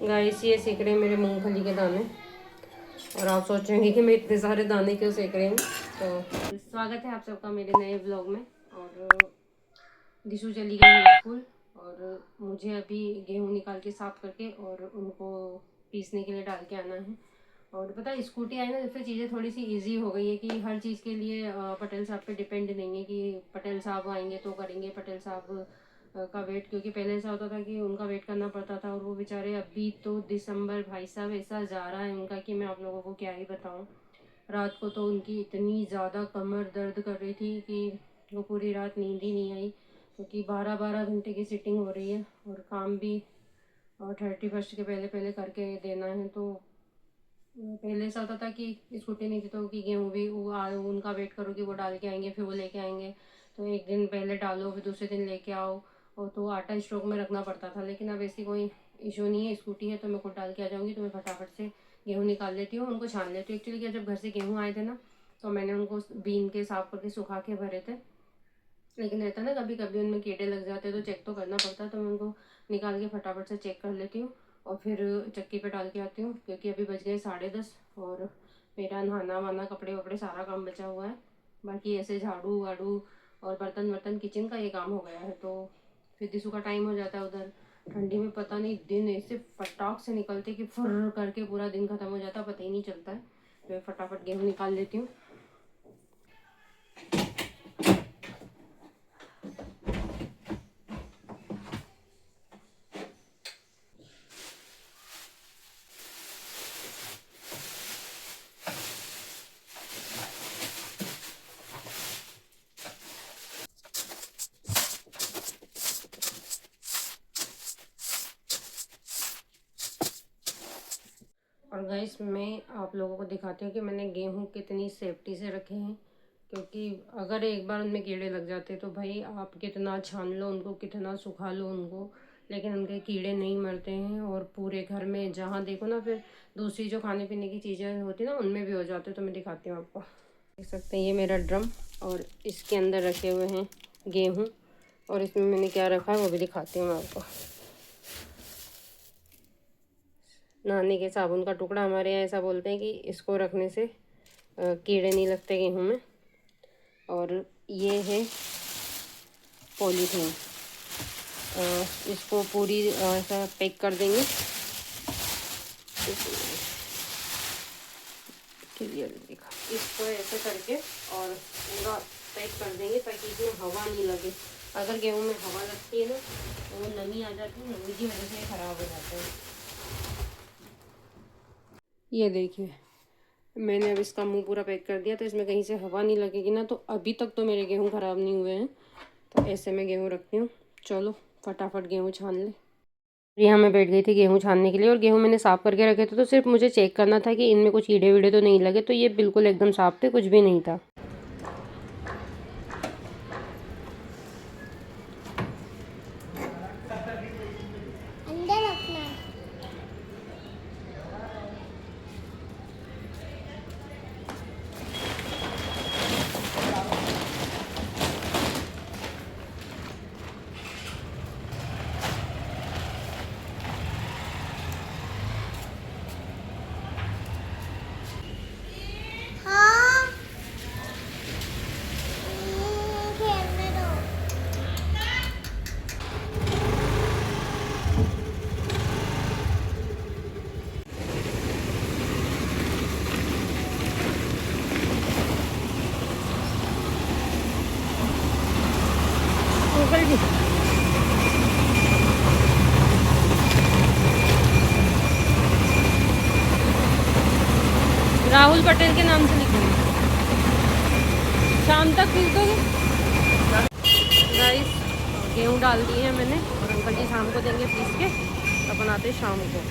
Guys ये सेक रहे हैं मेरे मूंगफली के दाने। और आप सोचेंगे कि मैं इतने सारे दाने क्यों सेक रही हूँ। तो स्वागत है आप सबका मेरे नए ब्लॉग में। और दिशु चली गई है स्कूल और मुझे अभी गेहूँ निकाल के साफ करके और उनको पीसने के लिए डाल के आना है। और पता है स्कूटी आई ना जब से चीज़ें थोड़ी सी इजी हो गई है कि हर चीज़ के लिए पटेल साहब पे डिपेंड नहीं है कि पटेल साहब आएंगे तो करेंगे। पटेल साहब का वेट, क्योंकि पहले ऐसा होता था कि उनका वेट करना पड़ता था और वो बेचारे अभी तो दिसंबर भाई साहब ऐसा जा रहा है उनका कि मैं आप लोगों को क्या ही बताऊं। रात को तो उनकी इतनी ज़्यादा कमर दर्द कर रही थी कि वो पूरी रात नींद ही नहीं आई, क्योंकि 12-12 घंटे की सिटिंग हो रही है और काम भी 31 के पहले पहले करके देना है। तो पहले ऐसा होता था कि स्कूटी नहीं थी तो कि गेहूँ भी उनका वेट करो कि वो डाल के आएंगे फिर वो लेके आएंगे। तो एक दिन पहले डालो फिर दूसरे दिन लेके आओ और तो आटा स्टॉक में रखना पड़ता था। लेकिन अब ऐसी कोई इशू नहीं है, स्कूटी है तो मैं खुद डाल के आ जाऊँगी। तो मैं फटाफट से गेहूँ निकाल लेती हूँ, उनको छान लेती हूँ। एक्चुअली क्या, जब घर से गेहूँ आए थे ना तो मैंने उनको बीन के साफ करके सुखा के भरे थे। लेकिन रहता ना कभी कभी उनमें कीड़े लग जाते हैं तो चेक तो करना पड़ता है। तो मैं उनको निकाल के फटाफट से चेक कर लेती हूँ और फिर चक्की पे डाल के आती हूँ, क्योंकि अभी बज गए 10:30 और मेरा नहाना वाना कपड़े वपड़े सारा काम बचा हुआ है। बाकी ऐसे झाड़ू वाड़ू और बर्तन वर्तन किचन का ये काम हो गया है। तो फिर दिसू का टाइम हो जाता है उधर। ठंडी में पता नहीं दिन ऐसे फटाक से निकलते कि फुर्र करके पूरा दिन खत्म हो जाता, पता ही नहीं चलता है। तो मैं फटाफट गेहूँ निकाल लेती हूँ। और गाइस मैं आप लोगों को दिखाती हूँ कि मैंने गेहूँ कितनी सेफ्टी से रखे हैं, क्योंकि अगर एक बार उनमें कीड़े लग जाते तो भाई आप कितना छान लो उनको, कितना सुखा लो उनको, लेकिन उनके कीड़े नहीं मरते हैं। और पूरे घर में जहाँ देखो ना, फिर दूसरी जो खाने पीने की चीज़ें होती ना उनमें भी हो जाते। तो मैं दिखाती हूँ आपको। देख सकते हैं ये मेरा ड्रम और इसके अंदर रखे हुए हैं गेहूँ। और इसमें मैंने क्या रखा है वो भी दिखाती हूँ मैं आपको। नहाने के साबुन का टुकड़ा, हमारे यहाँ ऐसा बोलते हैं कि इसको रखने से कीड़े नहीं लगते गेहूँ में। और ये है पॉलीथीन, इसको पूरी ऐसा पैक कर देंगे। क्लियर दिखा, इसको ऐसे करके और पूरा पैक कर देंगे ताकि इसमें हवा नहीं लगे। अगर गेहूँ में हवा लगती है ना तो वो नमी आ जाती है, नमी की वजह से ख़राब हो जाते हैं। ये देखिए मैंने अब इसका मुंह पूरा पैक कर दिया, तो इसमें कहीं से हवा नहीं लगेगी ना। तो अभी तक तो मेरे गेहूँ ख़राब नहीं हुए हैं। तो ऐसे मैं गेहूँ रखती हूँ। चलो फटाफट गेहूँ छान ले। यहाँ मैं बैठ गई थी गेहूँ छानने के लिए, और गेहूँ मैंने साफ़ करके रखे थे। तो सिर्फ मुझे चेक करना था कि इनमें कुछ कीड़े वीड़े तो नहीं लगे। तो ये बिल्कुल एकदम साफ़ थे, कुछ भी नहीं था। अंदर रखना। हाँ खेलने दो। अंकल जी राहुल पटेल के नाम से लिखेंगे, शाम तक फिर दोगे। गाइस गेहूँ डाल दिए हैं मैंने और अंकल जी शाम को देंगे पीस के, तो बनाते शाम को।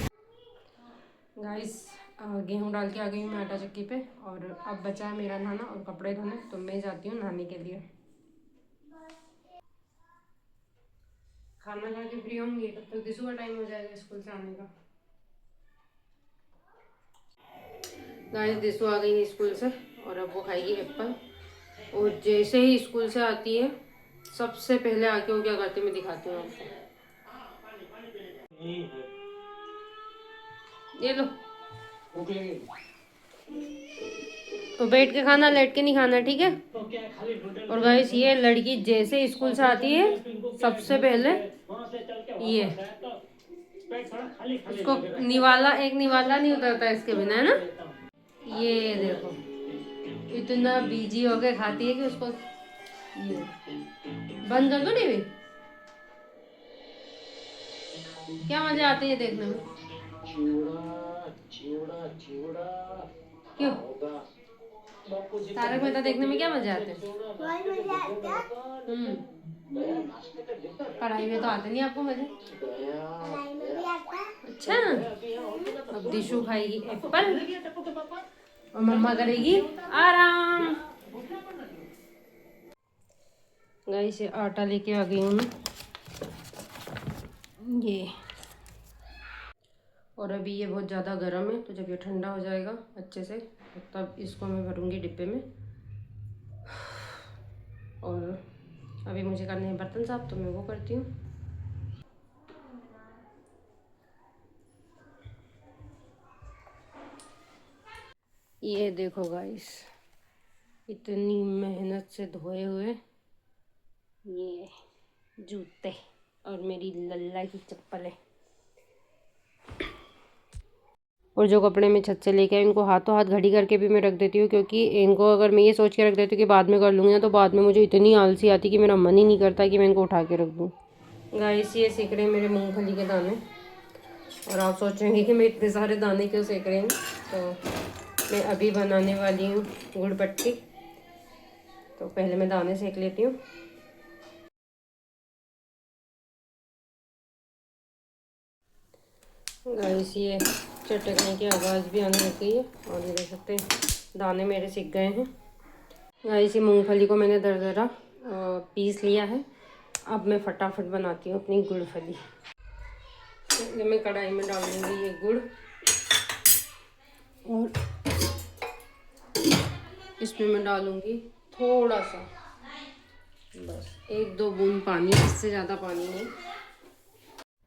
गाइस गेहूँ डाल के आ गई हूँ मैं आटा चक्की पे, और अब बचा है मेरा नहाना और कपड़े धोने। तो मैं जाती हूँ नहाने के लिए। खाना खा के फ्री होंगी तब तक दिशु का टाइम हो जाएगा स्कूल से आने का। गाइस दिशु आ गई है स्कूल से और अब वो खाएगी एप्पल। और जैसे ही स्कूल से आती है सबसे पहले आके वो क्या करती है मैं दिखाती हूँ आपको। ये लो। तो बैठ के खाना, लेट के नहीं खाना, ठीक है। और गाइस ये लड़की जैसे स्कूल से आती है सबसे पहले ये इसको निवाला, एक निवाला नहीं उतरता इसके बिना, है ना। ये देखो इतना बिजी होके खाती है कि उसको ये बंद कर दो टीवी। क्या मजा आती है देखने में। क्यों तारक मेहता देखने में क्या मजा आते हैं। बहुत मजा आता है। पढ़ाई में तो आते नहीं आपको मजे। पढ़ाई में भी आता है। अच्छा अब दिशु खाएगी एप्पल और मम्मा करेगी आराम। गाइस ये आटा लेके आ गई हूँ मैं, ये। और अभी ये बहुत ज़्यादा गर्म है, तो जब ये ठंडा हो जाएगा अच्छे से तब इसको मैं भरूंगी डिब्बे में। और अभी मुझे करने हैं बर्तन साफ, तो मैं वो करती हूँ। ये देखो गाइस इतनी मेहनत से धोए हुए ये जूते और मेरी लल्ला की चप्पल है। और जो कपड़े मैं छत से लेके आई इनको हाथों हाथ घड़ी करके भी मैं रख देती हूँ, क्योंकि इनको अगर मैं ये सोच के रख देती हूँ कि बाद में कर लूँगी ना, तो बाद में मुझे इतनी आलसी आती कि मेरा मन ही नहीं करता कि मैं इनको उठा के रख दूँ। गाइस ये सेक रहे हैं मेरे मूंगफली के दाने। और आप सोचेंगे कि मैं इतने सारे दाने क्यों सेक रही हूँ, तो मैं अभी बनाने वाली हूँ गुड़ पट्टी। तो पहले मैं दाने सेक लेती हूँ। गाइस ये चटकने की आवाज़ भी आने लग गई है और ये देख सकते हैं दाने मेरे सिक गए हैं। गाइस ये मूंगफली को मैंने दरदरा पीस लिया है। अब मैं फटाफट बनाती हूँ अपनी गुड़फली। तो मैं कढ़ाई में डाल दूँगी ये गुड़ और इसमें मैं डालूँगी थोड़ा सा, बस 1-2 बूंद पानी, इससे ज़्यादा पानी नहीं।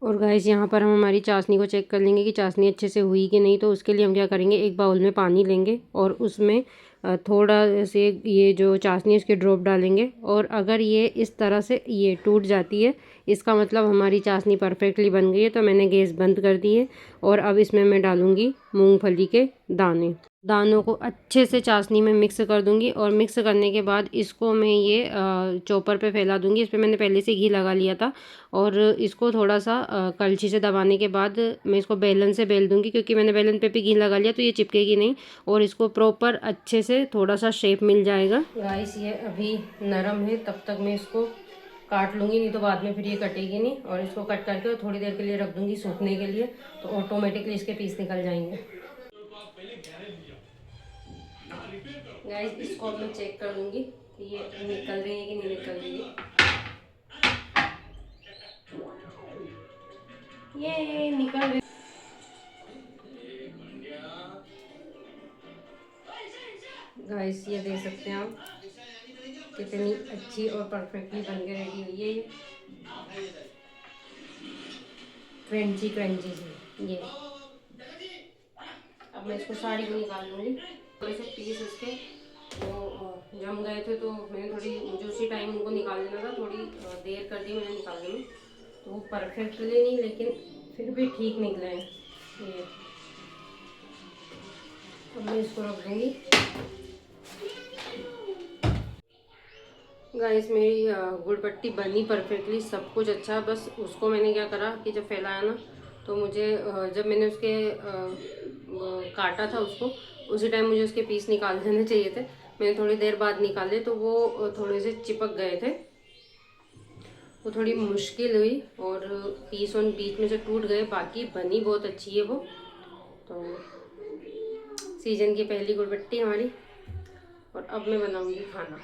और गाइस यहाँ पर हम हमारी चाशनी को चेक कर लेंगे कि चाशनी अच्छे से हुई कि नहीं। तो उसके लिए हम क्या करेंगे, एक बाउल में पानी लेंगे और उसमें थोड़ा से ये जो चाशनी है उसके ड्रॉप डालेंगे। और अगर ये इस तरह से ये टूट जाती है, इसका मतलब हमारी चाशनी परफेक्टली बन गई है। तो मैंने गैस बंद कर दी है और अब इसमें मैं डालूँगी मूँगफली के दानों को अच्छे से चाशनी में मिक्स कर दूंगी। और मिक्स करने के बाद इसको मैं ये चॉपर पे फैला दूंगी। इस पर मैंने पहले से घी लगा लिया था। और इसको थोड़ा सा कलछी से दबाने के बाद मैं इसको बेलन से बेल दूंगी, क्योंकि मैंने बेलन पे भी घी लगा लिया तो ये चिपकेगी नहीं और इसको प्रॉपर अच्छे से थोड़ा सा शेप मिल जाएगा। गाइस ये अभी नरम है, तब तक मैं इसको काट लूँगी, नहीं तो बाद में फिर ये कटेगी नहीं। और इसको कट करके और थोड़ी देर के लिए रख दूँगी सूखने के लिए, तो ऑटोमेटिकली इसके पीस निकल जाएंगे। गाइस इसको मैं चेक कर लूँगी कि ये निकल रही है कि नहीं निकल रही है। ये निकल रही। गाइस ये देख सकते हैं आप कितनी अच्छी और परफेक्टली बन के रेडी हुई है। ये क्रंची क्रंची सी। ये अब मैं इसको साड़ी को निकाल लूँगी। थोड़े से पीस इसके वो जम गए थे, तो मैंने मुझे उसी टाइम उनको निकाल देना था, थोड़ी देर कर दी मैंने निकालने में। तो वो परफेक्टली नहीं, लेकिन फिर भी ठीक निकले हैं ये। अब मैं इसको रख दूँगी। गाइस मेरी गुड़ पट्टी बनी परफेक्टली, सब कुछ अच्छा। बस उसको मैंने क्या करा कि जब फैलाया ना, तो मुझे जब मैंने उसके काटा था उसको, उसी टाइम मुझे उसके पीस निकाल देने चाहिए थे। मैंने थोड़ी देर बाद निकाले तो वो थोड़े से चिपक गए थे, वो थोड़ी मुश्किल हुई और पीस उन बीच में से टूट गए। बाकी बनी बहुत अच्छी है वो। तो सीजन की पहली गुड़ पट्टी हमारी। और अब मैं बनाऊंगी खाना।